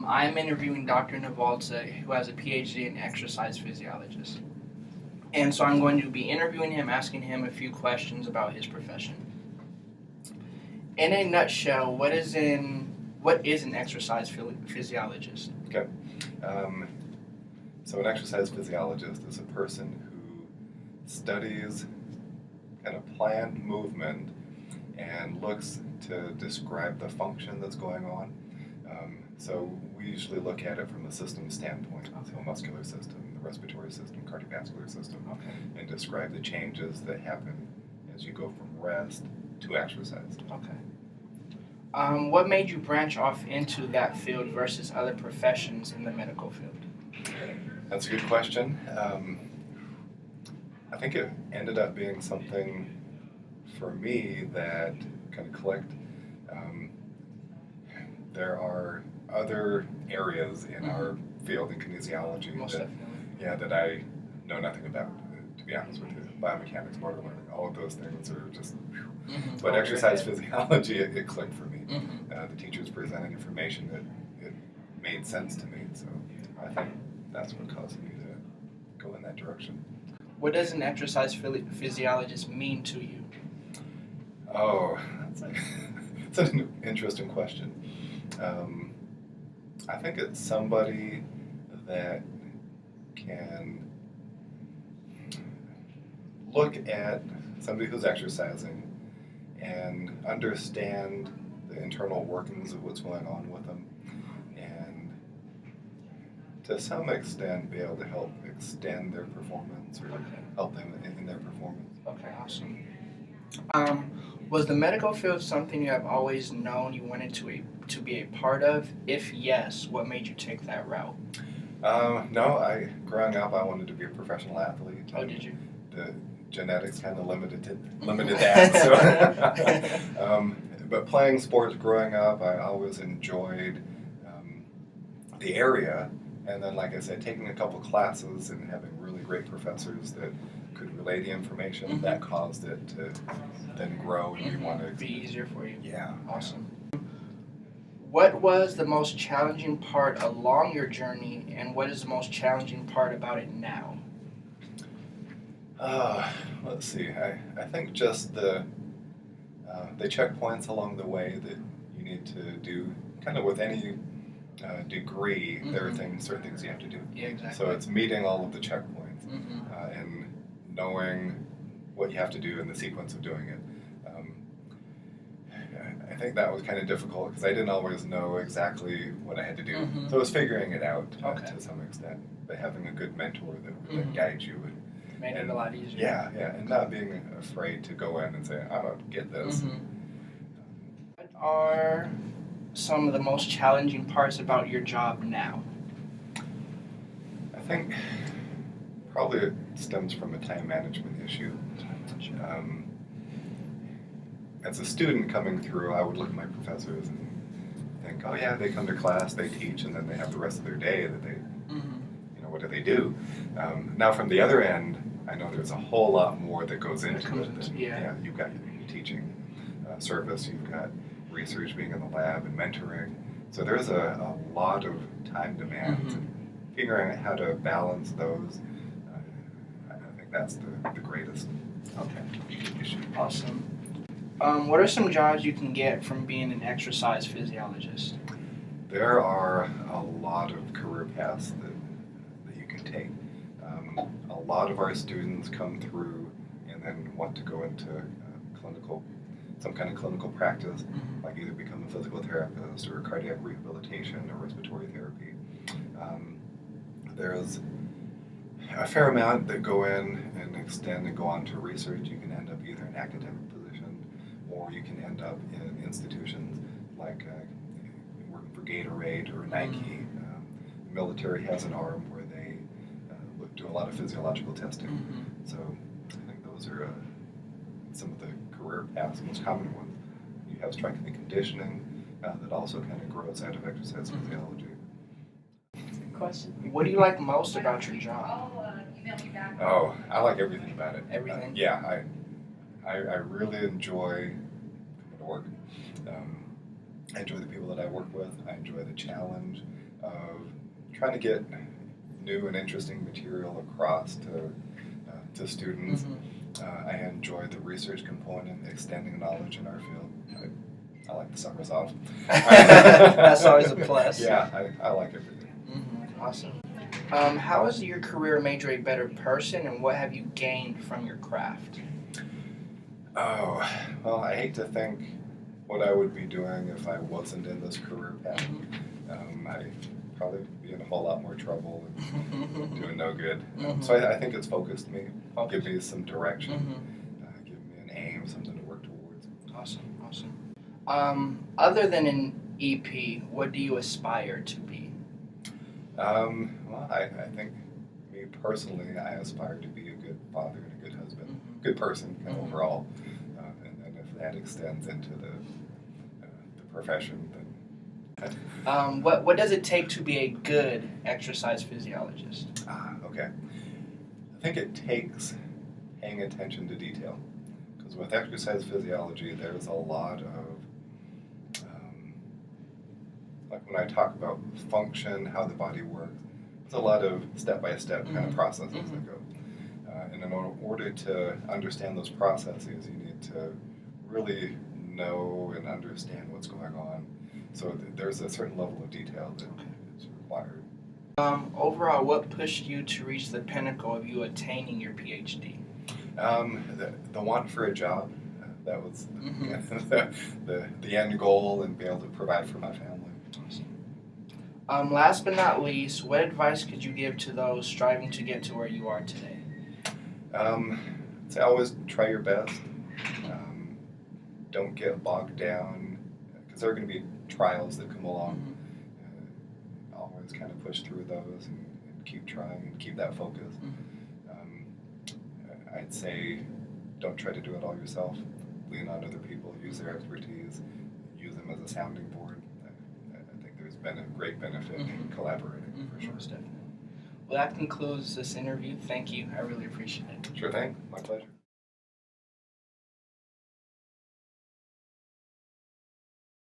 I'm interviewing Dr. Navalta, who has a PhD in exercise physiologist. And so I'm going to be interviewing him, asking him a few questions about his profession. In a nutshell, what is an exercise physiologist? Okay. So an exercise physiologist is a person who studies kind of planned movement and looks to describe the function that's going on. So we usually look at it from the system standpoint, so muscular system, the respiratory system, cardiovascular system, and describe the changes that happen as you go from rest to exercise. Okay. What made you branch off into that field versus other professions in the medical field? That's a good question. I think it ended up being something for me that kind of clicked. There are other areas in our field in kinesiology that I know nothing about, to be honest with you. Biomechanics, motor learning, all of those things are just, but exercise physiology, it clicked for me. The teachers presented information that it made sense to me, so I think that's what caused me to go in that direction. What does an exercise physiologist mean to you? Oh, that's an interesting question. I think it's somebody that can look at somebody who's exercising and understand the internal workings of what's going on with them, and to some extent be able to help extend their performance or help them in their performance. Okay, awesome. Was the medical field something you have always known you wanted to be a part of? If yes, what made you take that route? No, growing up I wanted to be a professional athlete. Oh, did you? The genetics kind of limited that. So, but playing sports growing up, I always enjoyed the area, and then, like I said, taking a couple classes and having really great professors that could relay the information, that caused it to then grow and we want to be easier for you. Yeah. Awesome. What was the most challenging part along your journey, and what is the most challenging part about it now? Let's see. I think just the checkpoints along the way that you need to do, kind of with any degree, there are certain things you have to do. Yeah, exactly. So it's meeting all of the checkpoints and knowing what you have to do and the sequence of doing it. I think that was kind of difficult because I didn't always know exactly what I had to do. So I was figuring it out to some extent, but having a good mentor that would guide you made it a lot easier. Yeah, and not being afraid to go in and say, I don't get this. What are some of the most challenging parts about your job now? I think probably it stems from a time management issue. As a student coming through, I would look at my professors and think, oh yeah, they come to class, they teach, and then they have the rest of their day that they, what do they do? Now from the other end, I know there's a whole lot more that goes into it. You've got your teaching service, you've got research, being in the lab, and mentoring. So there's a lot of time demands. And figuring out how to balance those, I think that's the greatest issue. Awesome. What are some jobs you can get from being an exercise physiologist? There are a lot of career paths that you can take. A lot of our students come through and then want to go into some kind of clinical practice, like either become a physical therapist or cardiac rehabilitation or respiratory therapy. There's a fair amount that go in and extend and go on to research. You can end up either in an academic position or you can end up in institutions like working for Gatorade or Nike. The military has an arm where they do a lot of physiological testing. So I think those are some of the career paths, most common ones. You have strength and conditioning that also kind of grows out of exercise physiology. Question. What do you like most about your job? Oh, I like everything about it. Everything? Yeah, I really enjoy coming to work. I enjoy the people that I work with. I enjoy the challenge. of trying to get new and interesting material across to students. I enjoy the research component, extending knowledge in our field. I like the summers off. That's always a plus. Yeah, I like it. Awesome. How has your career made you a better person, and what have you gained from your craft? Oh, well, I hate to think what I would be doing if I wasn't in this career path. I'd probably be in a whole lot more trouble and doing no good. So I think it's focused me, give me some direction, give me an aim, something to work towards. Awesome. Other than an EP, what do you aspire to be? Well, I think me personally, I aspire to be a good father and a good husband, good person kind of overall. And if that extends into the profession, then. What does it take to be a good exercise physiologist? Okay. I think it takes paying attention to detail. Because with exercise physiology, there's a lot of, like when I talk about function, how the body works, there's a lot of step-by-step kind of processes that go. And in order to understand those processes, you need to really know and understand what's going on. So there's a certain level of detail that is required. Overall, what pushed you to reach the pinnacle of you attaining your PhD? The want for a job, that was the end goal, and be able to provide for my family. Awesome. Last but not least, what advice could you give to those striving to get to where you are today? So always try your best. Don't get bogged down, because there are going to be trials that come along. Always kind of push through those and keep trying and keep that focus. I'd say don't try to do it all yourself. Lean on other people, use their expertise, use them as a sounding board. I think there's been a great benefit in collaborating, for sure. Most definitely. Well, that concludes this interview. Thank you. I really appreciate it. Sure thing. My pleasure.